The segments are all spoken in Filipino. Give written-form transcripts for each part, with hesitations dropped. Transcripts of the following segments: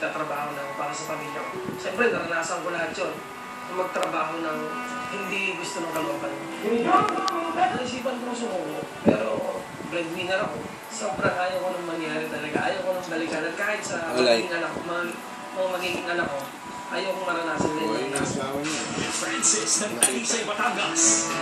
nagtatrabaho ng para sa pamilya ko. Siyempre, naranasan ko lahat yun. Magtrabaho ng hindi gusto ng kalooban. Naisipan ko sumuko, pero breadwinner ako. Sobrang ayaw ko nang mangyari talaga. Ayaw ko nang balikan. At kahit sa magiging anak ko, mga magiging anak ko, ayaw kong maranasan din. Francis ng Talisay, Batangas.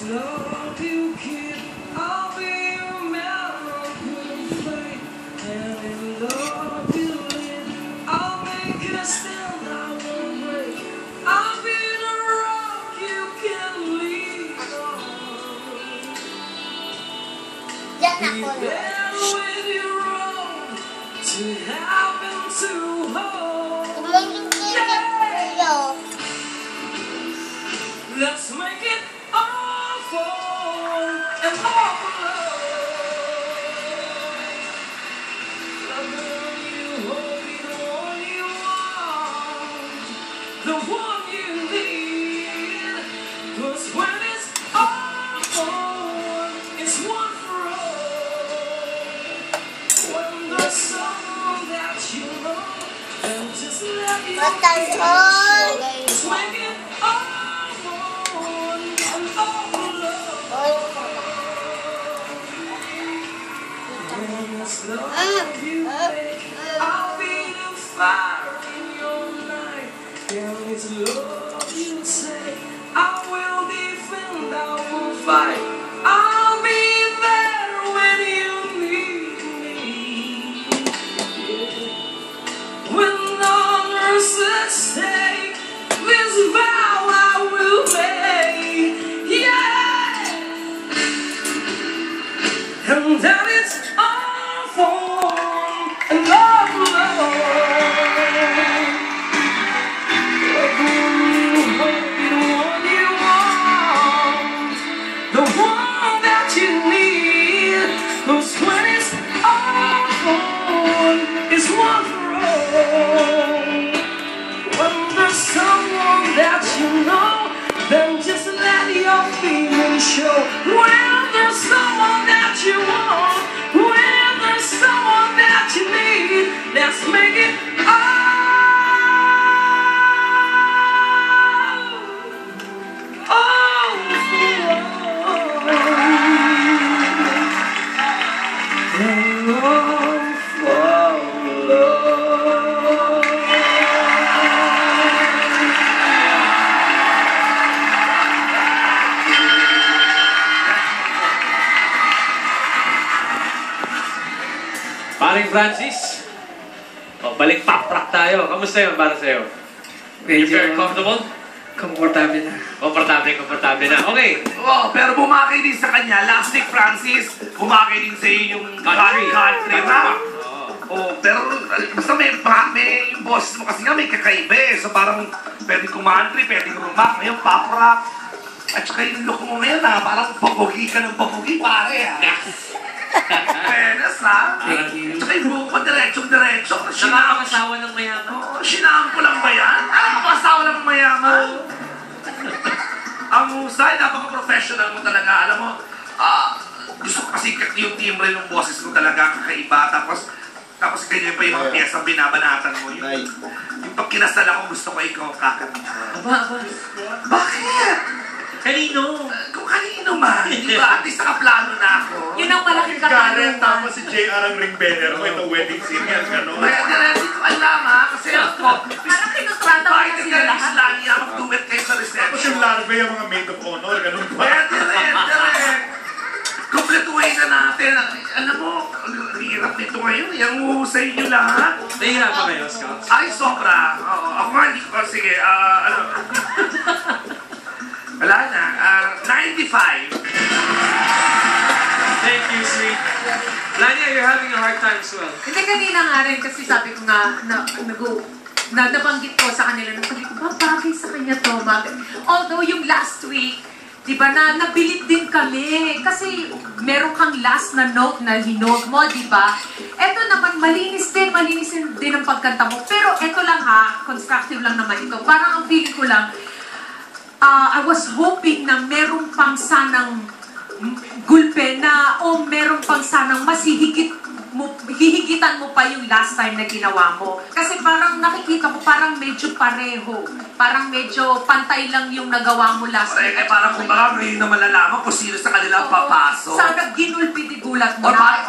Love you keep, I'll be your man, I'll put fight, and in love you live, I'll make a stand, I won't break, I'll be the rock you can lean on. Be there when you roll, to happen to hold. Yeah. Let's make it awful and awful. The one you hold, the one you want, the one you need. 'Cause when it's awful, it's one for all. When there's someone that you love, then just let your feelings show. Let's make it awful. Love you, I'll be the fire in your night. Yeah, it's love you say. I will defend, I will fight. I'll be there when you need me. Yeah. When honor's at stake, this vow I will make. Yeah, and that it's awful and awful. The one that you need. 'Cause when it's awful, it's one for all. When there's someone that you know, then just let your feelings show. When there's someone that you want, when there's someone that you need, let's make it Paring Francis, balik pop-rock tayo. Kamusta yun para sa'yo? You feel comfortable? komportable na. Komportable na. Okay. Oh, pero bumaki din sa kanya, last week Francis, bumaki din sa iyo yung country rap. Oh, pero basta may yung boses mo kasi nga may kakaiba eh. So parang pwedeng country, pwedeng rock, ngayon pop rock. At saka yung look mo ngayon parang papugi ka ng papugi pare Penas ha? Thank you. At saka yung buhok ko diretso. Nakakasawa ng mayaman. Oo, sinaan ko lang ba yan? Nakakasawa lang ng mayaman. Ang husay, napaka-professional mo talaga. Alam mo, gusto ko kasi yung timbre ng boses ko talaga kakaiba. Tapos ganyan pa yung mga piyesang binabanatan mo. Yung pag kinasal ako, gusto ko ikaw kakanta. Aba. Bakit? Kanino? Kung kanino man. Di ba? At least nakaplano na ako. Yun ang malaking Karen, katanungan. tapos si JR ang ring bearer mo. Ito wedding scene yan, gano'n. Kaya hindi ko alam ha. Kasi ako, Parang kinutrata mo kahit na ka sila rin lahat. Islania, mag-duet kayo sa Tapos reception. yung larvae, yung mga maid of honor, gano'n ba? Direct. Kompletuhin na natin. Alam mo, ang hirap nito ngayon. Yung husay nyo lahat. Nahihirap pa kayo, Scouts? Ay, sobra. Oo, ako nga hindi ko. Sige, ano. Wala na. 95. Thank you, sweet. Lania, you're having a hard time as well. Hindi, kanina nga rin kasi sabi ko nga, nabanggit ko sa kanila, sabi ko, bagay sa kanya to, bagay. Although yung last week, di ba, nabilit din kami. Kasi meron kang last na note na hinote mo, di ba? Eto naman, malinis din ang pagkanta mo. Pero eto lang ha, constructive lang naman ito. Parang ang feeling ko lang, I was hoping na meron pang sanang gulpe na, o meron pang sanang mas hihigitan mo pa yung last time na ginawa mo. Kasi parang nakikita ko, parang medyo pareho. Parang medyo pantay lang yung nagawa mo last time. Parang kumbaga ngayon na malalaman kung sino sa kanila ang papasok. Sana ginulpi-digulat mo Or na.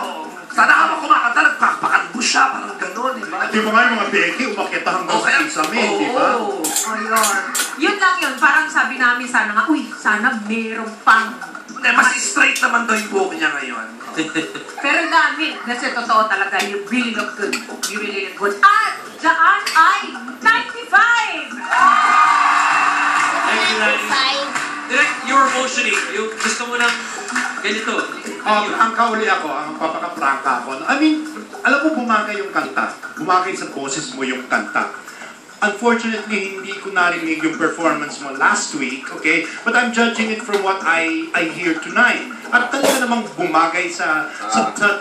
sana habang kumakanta, nagpapakadbo siya, parang gano'n, di ba? At yung mga Becky, umakyat hanggang sa kisame, di ba? O yun. Yun lang yun. Parang sabi namin sana nga, uy, sana meron pang. Mas straight naman daw yung buhok niya ngayon. Pero namin, kasi totoo talaga, you really look good. You really look good. At dyan ay 95! Thank you, Lani. Direk, you're emotioning. Yung gusto mo ng ganito. Ang kauli ako, ang papaka-prangka ako. I mean, alam mo bumagay yung kanta. Bumagay sa boses mo yung kanta. Unfortunately, hindi ko narinig yung performance mo last week, okay? But I'm judging it from what I hear tonight. At talaga namang bumagay sa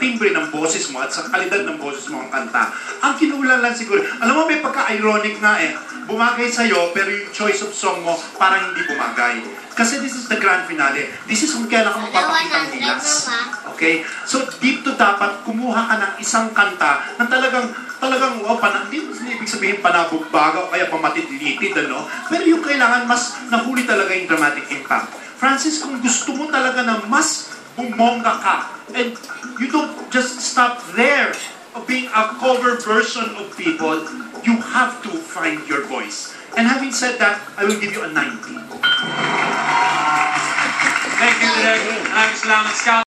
timbre ng boses mo at sa kalidad ng boses mo ang kanta. Ang kinulang lang siguro, alam mo may pagka-ironic nga eh. Bumagay sa'yo, pero yung choice of song mo parang hindi bumagay. Kasi this is the grand finale. This is kung kailan ka magpapakitang hilas. Okay? So, dito dapat kumuha ka ng isang kanta na talagang wow, hindi ibig sabihin panabugbaga o kaya pamatidilitid, ano? Pero yung kailangan mas nahuli talaga yung dramatic impact. Francis, kung gusto mo talaga na mas bumongga ka, and you don't just stop there of being a cover version of people, you have to find your voice. And having said that, I will give you a 90. Thank you, Direk. Maraming salamat, Scout.